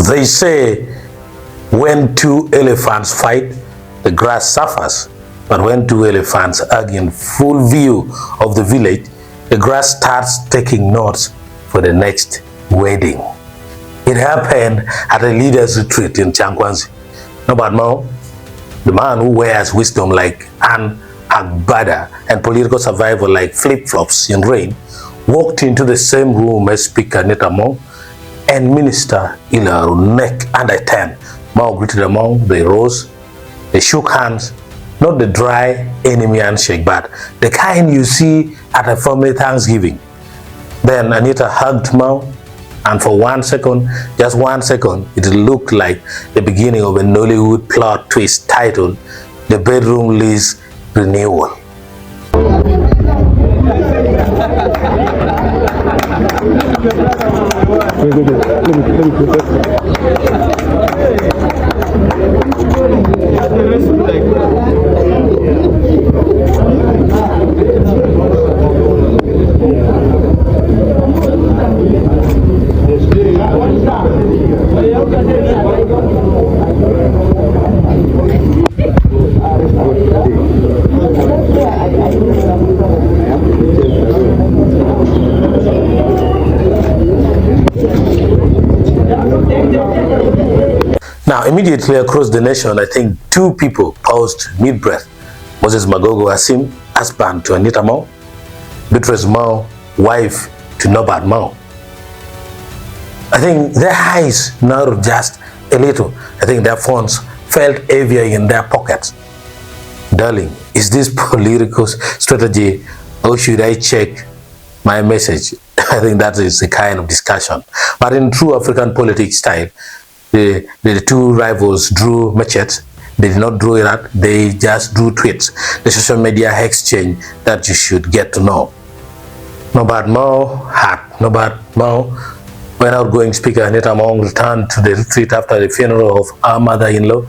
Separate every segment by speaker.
Speaker 1: They say when two elephants fight, the grass suffers. But when two elephants argue in full view of the village, the grass starts taking notes for the next wedding. It happened at a leader's retreat in Changwanzi. Norbert Mao, the man who wears wisdom like an agbada and political survival like flip-flops in rain, walked into the same room as Speaker Anita and Minister Alur neck under 10. Mao greeted them all, they rose, they shook hands, not the dry enemy handshake, but the kind you see at a family Thanksgiving. Then Anita hugged Mao, and for 1 second, just 1 second, it looked like the beginning of a Nollywood plot twist titled The Bedroom Lease Renewal. Now, immediately across the nation, I think two people paused mid-breath. Moses Magogo Asim, husband to Anita Mao, Beatrice Mao, wife to Norbert Mao. I think their eyes narrowed just a little. I think their phones felt heavier in their pockets. Darling, is this political strategy or should I check my message? I think that is the kind of discussion. But in true African politics style, the two rivals drew machetes. They did not draw it out, they just drew tweets. The social media exchange that you should get to know. Norbert Mao, when outgoing Speaker Anita Mao returned to the retreat after the funeral of our mother-in-law,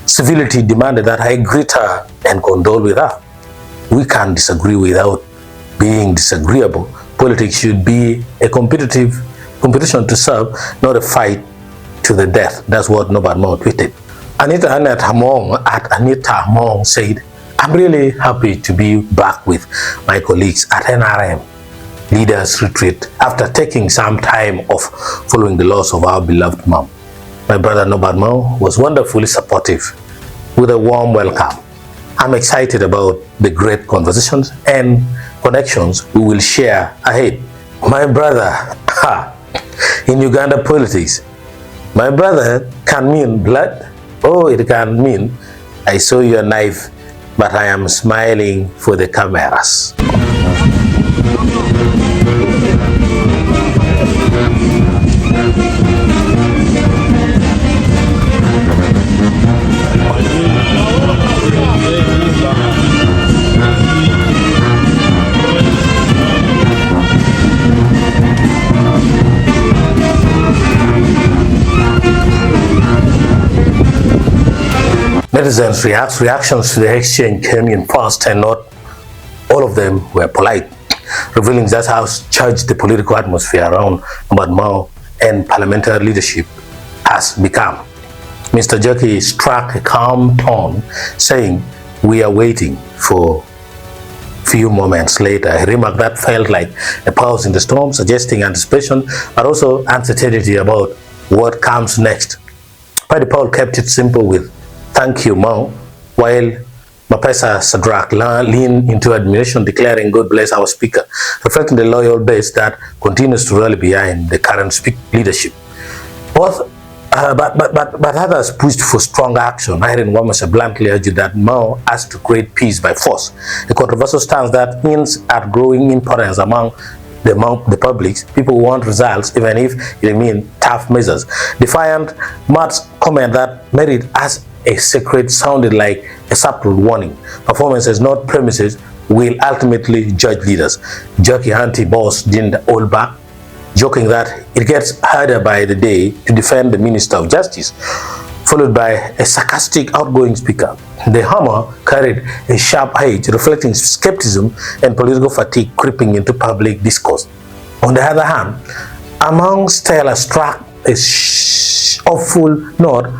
Speaker 1: civility demanded that I greet her and condole with her. We can't disagree without being disagreeable. Politics should be a competition to serve, not a fight to the death. That's what Norbert Mao tweeted. Anita Mao said, I'm really happy to be back with my colleagues at NRM Leaders Retreat after taking some time off following the loss of our beloved mom. My brother Norbert Mao was wonderfully supportive with a warm welcome. I'm excited about the great conversations and connections we will share ahead. My brother, in Uganda politics, my brother can mean blood, or it can mean I saw your knife, but I am smiling for the cameras. Netizens' reactions to the exchange came in fast, and not all of them were polite, revealing just how charged the political atmosphere around Norbert Mao and parliamentary leadership has become. Mr. Jackie struck a calm tone, saying, "We are waiting." For a few moments later, a remark that felt like a pause in the storm, suggesting anticipation, but also uncertainty about what comes next. Paddy Paul kept it simple with, "Thank you, Mao," while Mapesa Sadrak leaned into admiration, declaring, "God bless our speaker," reflecting the loyal base that continues to rally behind the current leadership. But others pushed for strong action. Irene Wamasa bluntly argued that Mao has to create peace by force, a controversial stance that hints at growing importance among the public. People want results, even if it means tough measures. Defiant, Matt's comment that merit as a secret sounded like a subtle warning. Performances, not premises, will ultimately judge leaders. Jerky anti-boss didn't hold back, joking that it gets harder by the day to defend the Minister of Justice, followed by a sarcastic outgoing speaker. The hammer carried a sharp edge, reflecting skepticism and political fatigue creeping into public discourse. On the other hand, among style struck a awful note,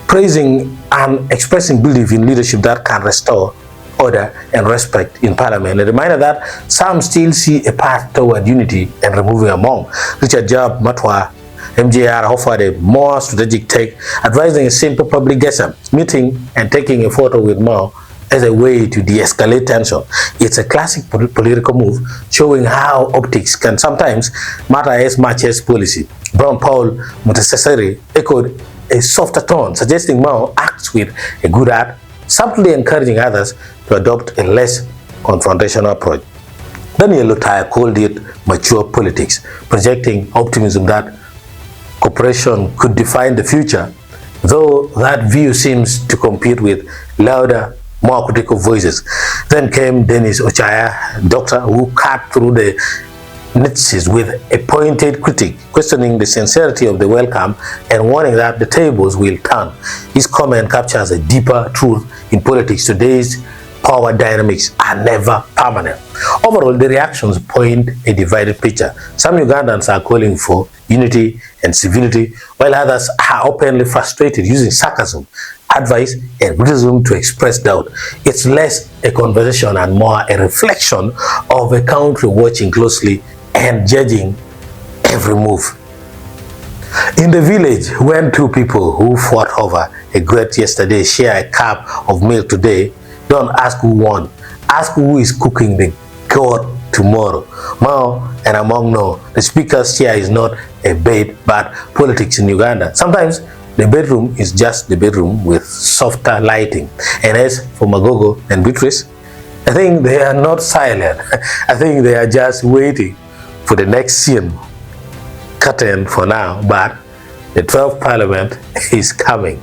Speaker 1: praising and expressing belief in leadership that can restore order and respect in parliament. A reminder that some still see a path toward unity and removing a monk. Richard Job Matwa MJR offered a more strategic take, advising a simple public meeting and taking a photo with Mao as a way to de-escalate tension. It's a classic political move showing how optics can sometimes matter as much as policy. Brown Paul Mutasasari echoed a softer tone, suggesting Mao acts with a good heart, subtly encouraging others to adopt a less confrontational approach. Daniel Lutaya called it mature politics, projecting optimism that cooperation could define the future, though that view seems to compete with louder, more critical voices. Then came Dennis Ochaya, doctor, who cut through the niches with a pointed critique, questioning the sincerity of the welcome and warning that the tables will turn. His comment captures a deeper truth in politics. Today's power dynamics are never permanent. Overall, the reactions point a divided picture. Some Ugandans are calling for unity and civility, while others are openly frustrated, using sarcasm, advice, and criticism to express doubt. It's less a conversation and more a reflection of a country watching closely and judging every move. In the village, when two people who fought over a goat yesterday share a cup of milk today, don't ask who won. Ask who is cooking the goat tomorrow. Mao and Among know the speaker's chair is not a bed, but politics in Uganda. Sometimes the bedroom is just the bedroom with softer lighting. And as for Magogo and Beatrice, I think they are not silent. I think they are just waiting for the next scene curtain for now, but the 12th parliament is coming.